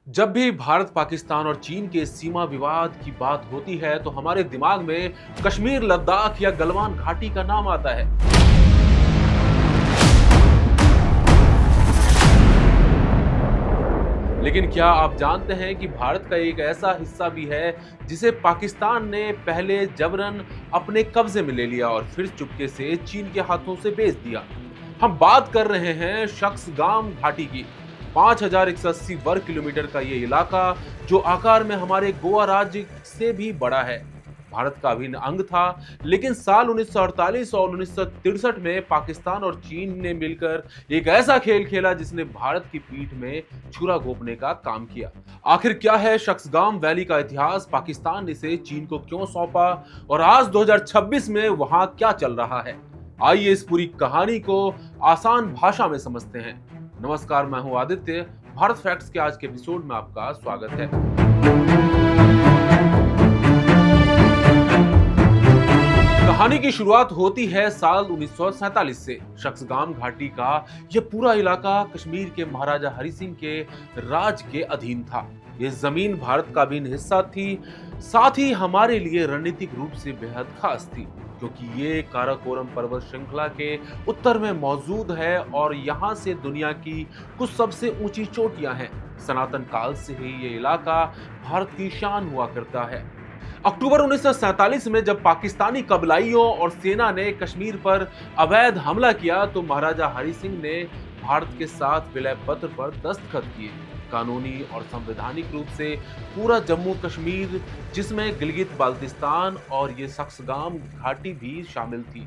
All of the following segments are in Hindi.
जब भी भारत पाकिस्तान और चीन के सीमा विवाद की बात होती है तो हमारे दिमाग में कश्मीर, लद्दाख या गलवान घाटी का नाम आता है। लेकिन क्या आप जानते हैं कि भारत का एक ऐसा हिस्सा भी है जिसे पाकिस्तान ने पहले जबरन अपने कब्जे में ले लिया और फिर चुपके से चीन के हाथों से बेच दिया। हम बात कर रहे हैं शक्सगाम घाटी की। 5180 वर्ग किलोमीटर का ये इलाका, जो आकार में हमारे गोवा राज्य से भी बड़ा है, भारत का अभिन्न अंग था। लेकिन साल 1948 और 1963 में पाकिस्तान और चीन ने मिलकर एक ऐसा खेल खेला जिसने भारत की पीठ में छुरा घोंपने का काम किया। आखिर क्या है शक्सगाम वैली का इतिहास, पाकिस्तान ने इसे चीन को क्यों सौंपा और आज 2026 में वहां क्या चल रहा है? आइए इस पूरी कहानी को आसान भाषा में समझते हैं। नमस्कार, मैं हूं आदित्य। भारत फैक्ट्स के आज के एपिसोड में आपका स्वागत है। कहानी की शुरुआत होती है साल 1947 से। शक्सगाम घाटी का यह पूरा इलाका कश्मीर के महाराजा हरि सिंह के राज के अधीन था। ये जमीन भारत का अभिन्न हिस्सा थी, साथ ही हमारे लिए रणनीतिक रूप से बेहद खास थी, क्योंकि ये काराकोरम पर्वत श्रृंखला के उत्तर में मौजूद है और यहाँ से दुनिया की कुछ सबसे ऊंची चोटियां हैं। सनातन काल से ही ये इलाका भारत की शान हुआ करता है। अक्टूबर 1947 में जब पाकिस्तानी कबलाइयों और सेना ने कश्मीर पर अवैध हमला किया तो महाराजा हरि सिंह ने भारत के साथ विलय पत्र पर दस्तखत किए। कानूनी और संवैधानिक रूप से पूरा जम्मू कश्मीर, जिसमें गिलगित बाल्टिस्तान और ये शक्सगाम घाटी भी शामिल थी,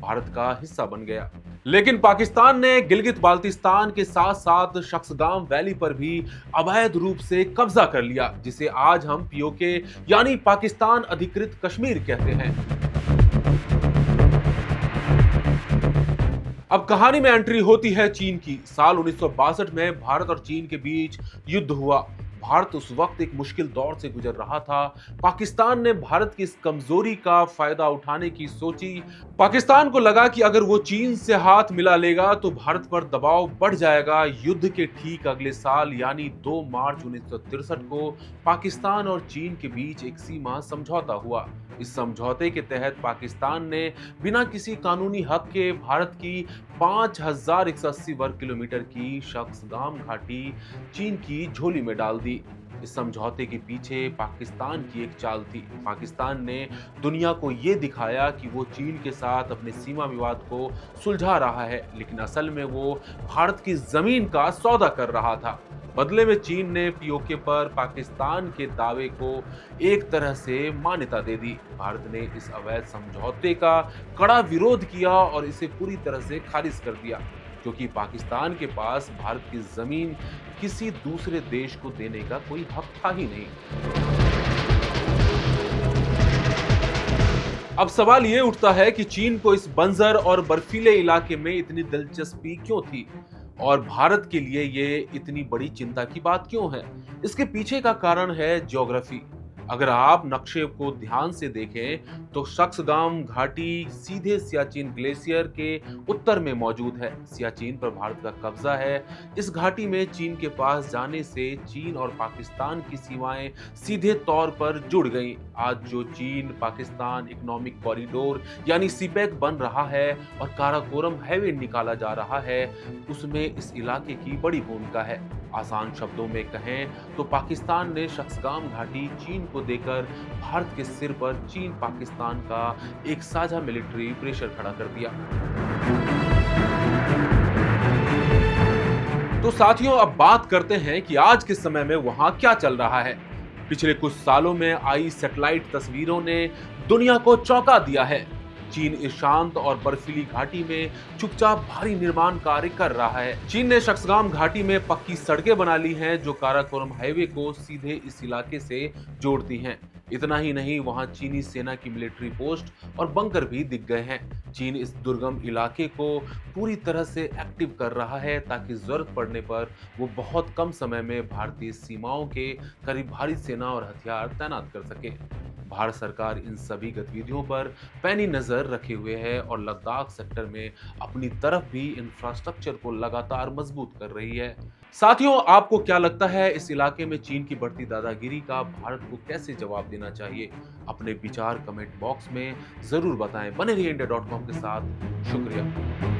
भारत का हिस्सा बन गया। लेकिन पाकिस्तान ने गिलगित बाल्टिस्तान के साथ साथ शक्सगाम वैली पर भी अवैध रूप से कब्जा कर लिया, जिसे आज हम पीओके यानी पाकिस्तान अधिकृत कश्मीर कहते हैं। अब कहानी में एंट्री होती है चीन की। साल 1962 में भारत और चीन के बीच युद्ध हुआ। भारत उस वक्त एक मुश्किल दौर से गुजर रहा था। पाकिस्तान ने भारत की इस कमजोरी का फायदा उठाने की सोची। पाकिस्तान को लगा कि अगर वो चीन से हाथ मिला लेगा तो भारत पर दबाव बढ़ जाएगा। युद्ध के ठीक अगले साल यानी 2 मार्च 1963 को पाकिस्तान और चीन के बीच एक सीमा समझौता हुआ। इस समझौते के तहत पाकिस्तान ने बिना किसी कानूनी हक के भारत की 5180 वर्ग किलोमीटर की शक्सगाम घाटी चीन की झोली में डाल दी। इस समझौते के पीछे पाकिस्तान की एक चाल थी। पाकिस्तान ने दुनिया को ये दिखाया कि वो चीन के साथ अपने सीमा विवाद को सुलझा रहा है, लेकिन असल में वो भारत की जमीन का सौदा कर रहा था। बदले में चीन ने पीओके पर पाकिस्तान के दावे को एक तरह से मान्यता दे दी। भारत ने इस अवैध समझौते का कड़ा विरोध किया और इसे पूरी तरह से खारिज कर दिया, क्योंकि पाकिस्तान के पास भारत की जमीन किसी दूसरे देश को देने का कोई हक था ही नहीं। अब सवाल ये उठता है कि चीन को इस बंजर और बर्फीले इलाके में इतनी दिलचस्पी क्यों थी और भारत के लिए ये इतनी बड़ी चिंता की बात क्यों है? इसके पीछे का कारण है ज्योग्राफी। अगर आप नक्शे को ध्यान से देखें तो शक्सगाम घाटी सीधे सियाचिन ग्लेशियर के उत्तर में मौजूद है। सियाचिन पर भारत का कब्जा है। इस घाटी में चीन के पास जाने से चीन और पाकिस्तान की सीमाएं सीधे तौर पर जुड़ गईं। आज जो चीन पाकिस्तान इकोनॉमिक कॉरिडोर यानी सीपेक बन रहा है और काराकोरम हाईवे निकाला जा रहा है, उसमें इस इलाके की बड़ी भूमिका है। आसान शब्दों में कहें तो पाकिस्तान ने शक्सगाम घाटी चीन को देकर भारत के सिर पर चीन पाकिस्तान का एक साझा मिलिट्री प्रेशर खड़ा कर दिया। तो साथियों, अब बात करते हैं कि आज के समय में वहां क्या चल रहा है। पिछले कुछ सालों में आई सैटेलाइट तस्वीरों ने दुनिया को चौंका दिया है। चीन इस शांत और बर्फीली घाटी में चुपचाप भारी निर्माण कार्य कर रहा है। चीन ने शक्सगाम घाटी में पक्की सड़कें बना ली हैं जो काराकोरम हाईवे को सीधे इस इलाके से जोड़ती हैं। इतना ही नहीं, वहां चीनी सेना की मिलिट्री पोस्ट और बंकर भी दिख गए हैं। चीन इस दुर्गम इलाके को पूरी तरह से एक्टिव कर रहा है ताकि जरूरत पड़ने पर वो बहुत कम समय में भारतीय सीमाओं के करीब भारी सेना और हथियार तैनात कर सके। भारत सरकार इन सभी गतिविधियों पर पैनी नजर रखे हुए है और लद्दाख सेक्टर में अपनी तरफ भी इंफ्रास्ट्रक्चर को लगातार मजबूत कर रही है। साथियों, आपको क्या लगता है इस इलाके में चीन की बढ़ती दादागिरी का भारत को कैसे जवाब देना चाहिए? अपने विचार कमेंट बॉक्स में जरूर बताएं। बने रहिए इंडिया.com के साथ। शुक्रिया।